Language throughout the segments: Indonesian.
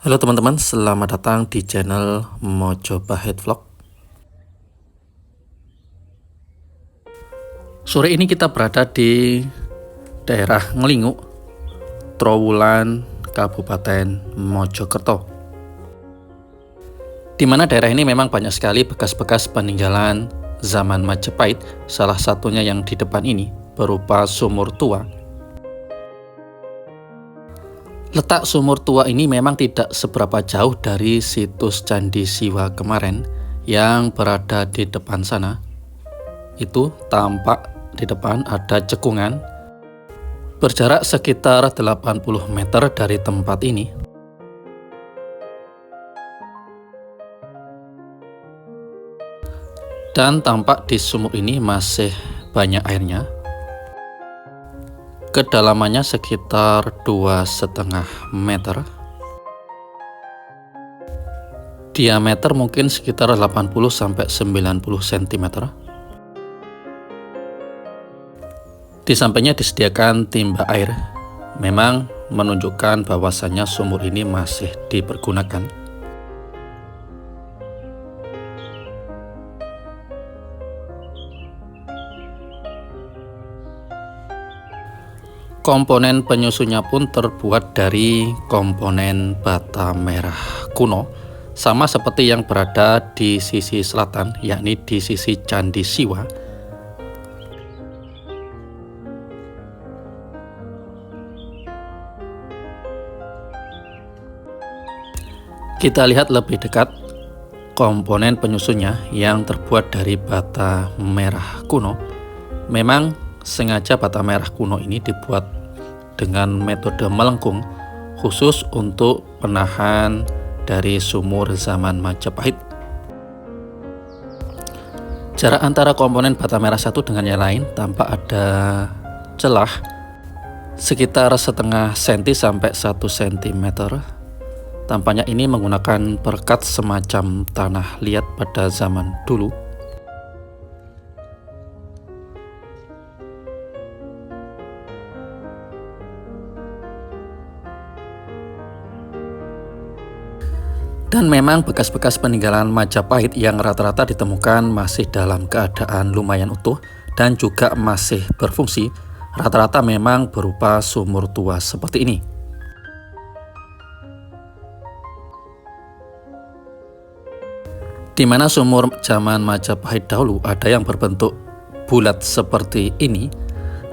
Halo teman-teman, selamat datang di channel Mojopahit Vlog. Sore ini kita berada di daerah Ngelingu, Trowulan, Kabupaten Mojokerto. Di mana daerah ini memang banyak sekali bekas-bekas peninggalan zaman Majapahit, salah satunya yang di depan ini berupa sumur tua. Letak sumur tua ini memang tidak seberapa jauh dari situs Candi Siwa kemarin yang berada di depan sana. Itu tampak di depan ada cekungan berjarak sekitar 80 meter dari tempat ini. Dan tampak di sumur ini masih banyak airnya. Kedalamannya sekitar 2,5 meter. Diameter mungkin sekitar 80-90 cm. Di sampingnya disediakan timba air. Memang menunjukkan bahwasannya sumur ini masih dipergunakan. Komponen penyusunnya pun terbuat dari komponen bata merah kuno, sama seperti yang berada di sisi selatan, yakni di sisi Candi Siwa. Kita lihat lebih dekat komponen penyusunnya yang terbuat dari bata merah kuno. Memang sengaja bata merah kuno ini dibuat dengan metode melengkung khusus untuk penahan dari sumur zaman Majapahit. Jarak antara komponen bata merah satu dengan yang lain tampak ada celah sekitar setengah senti sampai 1 cm. Tampaknya ini menggunakan perkat semacam tanah liat pada zaman dulu. Dan memang bekas-bekas peninggalan Majapahit yang rata-rata ditemukan masih dalam keadaan lumayan utuh dan juga masih berfungsi, rata-rata memang berupa sumur tua seperti ini. Di mana sumur zaman Majapahit dahulu ada yang berbentuk bulat seperti ini,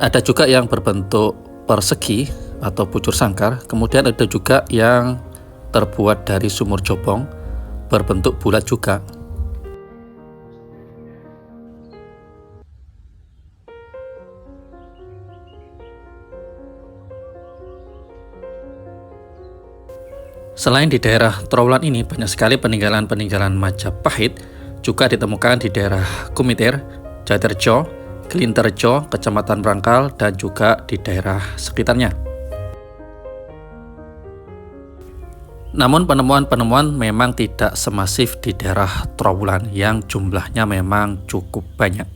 ada juga yang berbentuk persegi atau bucur sangkar, kemudian ada juga yang terbuat dari sumur jopong berbentuk bulat juga. Selain di daerah Trowulan ini, banyak sekali peninggalan-peninggalan Majapahit juga ditemukan di daerah Kumiter, Jatirjo, Gelinterjo, Kecamatan Brangkal, dan juga di daerah sekitarnya. Namun penemuan-penemuan memang tidak semasif di daerah Trowulan yang jumlahnya memang cukup banyak.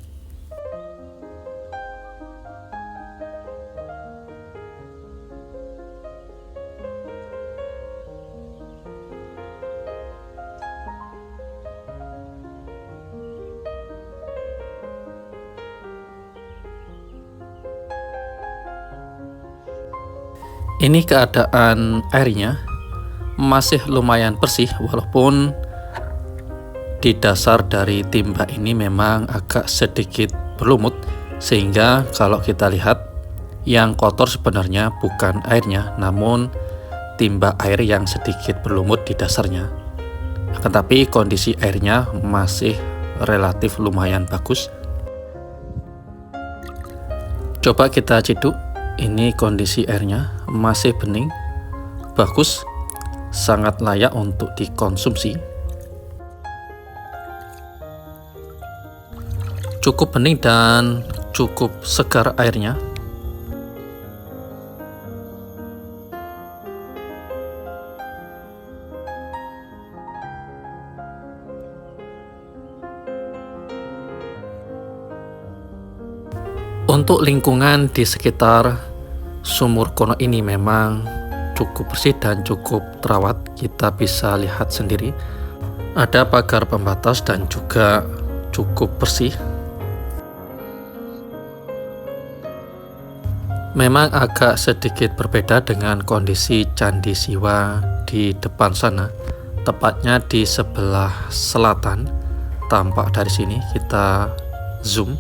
Ini keadaan airnya masih lumayan bersih, walaupun di dasar dari timba ini memang agak sedikit berlumut, sehingga kalau kita lihat yang kotor sebenarnya bukan airnya, namun timba air yang sedikit berlumut di dasarnya. Akan tapi kondisi airnya masih relatif lumayan bagus. Coba kita ciduk, ini kondisi airnya masih bening, bagus, sangat layak untuk dikonsumsi. Cukup bening dan cukup segar airnya. Untuk lingkungan di sekitar sumur kuno ini memang cukup bersih dan cukup terawat. Kita bisa lihat sendiri, ada pagar pembatas dan juga cukup bersih. Memang agak sedikit berbeda dengan kondisi Candi Siwa di depan sana, tepatnya di sebelah selatan. Tampak dari sini, kita zoom.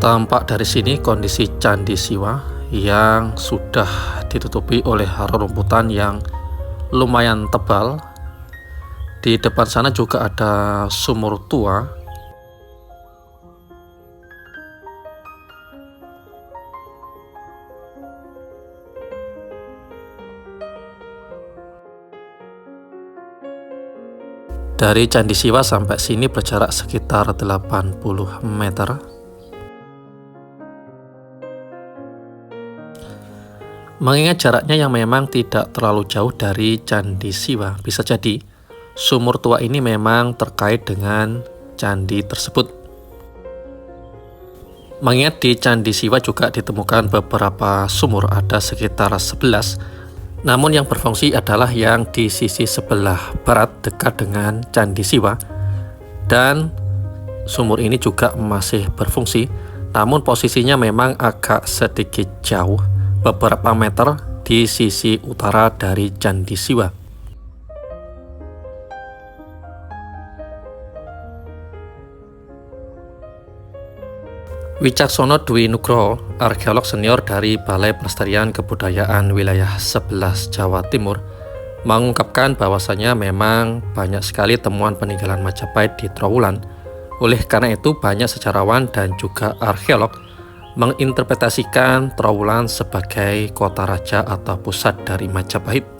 Tampak dari sini kondisi Candi Siwa yang sudah ditutupi oleh rerumputan yang lumayan tebal. Di depan sana juga ada sumur tua. Dari Candi Siwa sampai sini berjarak sekitar 80 meter. Mengingat jaraknya yang memang tidak terlalu jauh dari Candi Siwa, bisa jadi sumur tua ini memang terkait dengan candi tersebut. Mengingat di Candi Siwa juga ditemukan beberapa sumur, ada sekitar 11. Namun yang berfungsi adalah yang di sisi sebelah barat dekat dengan Candi Siwa. Dan sumur ini juga masih berfungsi, namun posisinya memang agak sedikit jauh, beberapa meter di sisi utara dari Candi Siwa. Wicaksono Dwi Nugroho, arkeolog senior dari Balai Pelestarian Kebudayaan Wilayah 11 Jawa Timur, mengungkapkan bahwasanya memang banyak sekali temuan peninggalan Majapahit di Trowulan. Oleh karena itu, banyak sejarawan dan juga arkeolog menginterpretasikan Trowulan sebagai kota raja atau pusat dari Majapahit.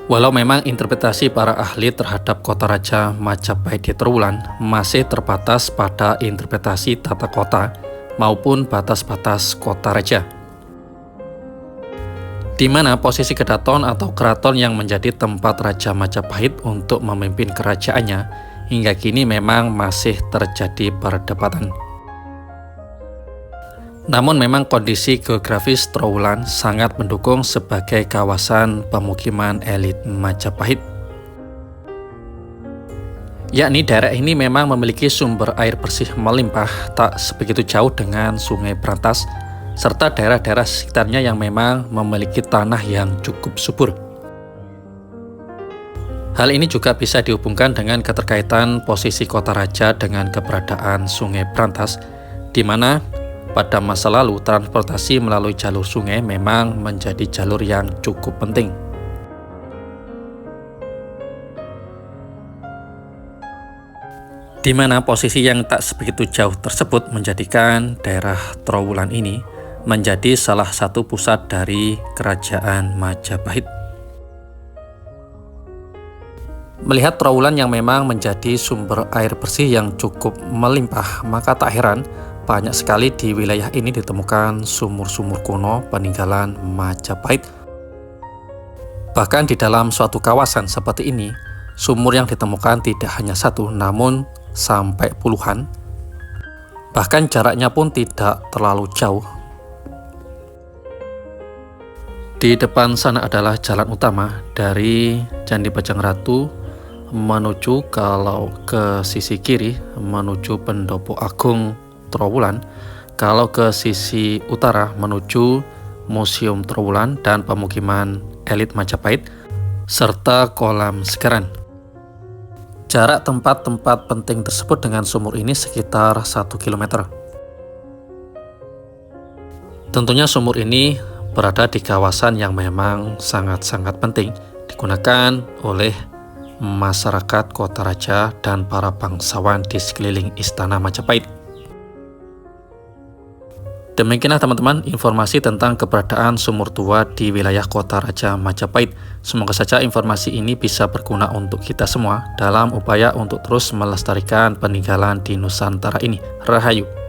Walau memang interpretasi para ahli terhadap kota raja Majapahit di Trowulan masih terbatas pada interpretasi tata kota maupun batas-batas kota raja, di mana posisi kedaton atau keraton yang menjadi tempat Raja Majapahit untuk memimpin kerajaannya hingga kini memang masih terjadi perdebatan. Namun memang kondisi geografis Trowulan sangat mendukung sebagai kawasan pemukiman elit Majapahit. Yakni daerah ini memang memiliki sumber air bersih melimpah tak sebegitu jauh dengan Sungai Brantas, serta daerah-daerah sekitarnya yang memang memiliki tanah yang cukup subur. Hal ini juga bisa dihubungkan dengan keterkaitan posisi kota raja dengan keberadaan Sungai Brantas, di mana pada masa lalu, transportasi melalui jalur sungai memang menjadi jalur yang cukup penting. Di mana posisi yang tak sebegitu jauh tersebut menjadikan daerah Trowulan ini menjadi salah satu pusat dari Kerajaan Majapahit. Melihat Trowulan yang memang menjadi sumber air bersih yang cukup melimpah, maka tak heran banyak sekali di wilayah ini ditemukan sumur-sumur kuno peninggalan Majapahit. Bahkan di dalam suatu kawasan seperti ini, sumur yang ditemukan tidak hanya satu, namun sampai puluhan. Bahkan jaraknya pun tidak terlalu jauh. Di depan sana adalah jalan utama dari Candi Bajangratu menuju, kalau ke sisi kiri menuju Pendopo Agung Trowulan, kalau ke sisi utara menuju Museum Trowulan dan pemukiman elit Majapahit, serta kolam segaran. Jarak tempat-tempat penting tersebut dengan sumur ini sekitar 1 km. Tentunya sumur ini berada di kawasan yang memang sangat-sangat penting digunakan oleh masyarakat kota raja dan para bangsawan di sekeliling Istana Majapahit. Demikianlah teman-teman informasi tentang keberadaan sumur tua di wilayah kota Raja Majapahit. Semoga saja informasi ini bisa berguna untuk kita semua dalam upaya untuk terus melestarikan peninggalan di Nusantara ini. Rahayu.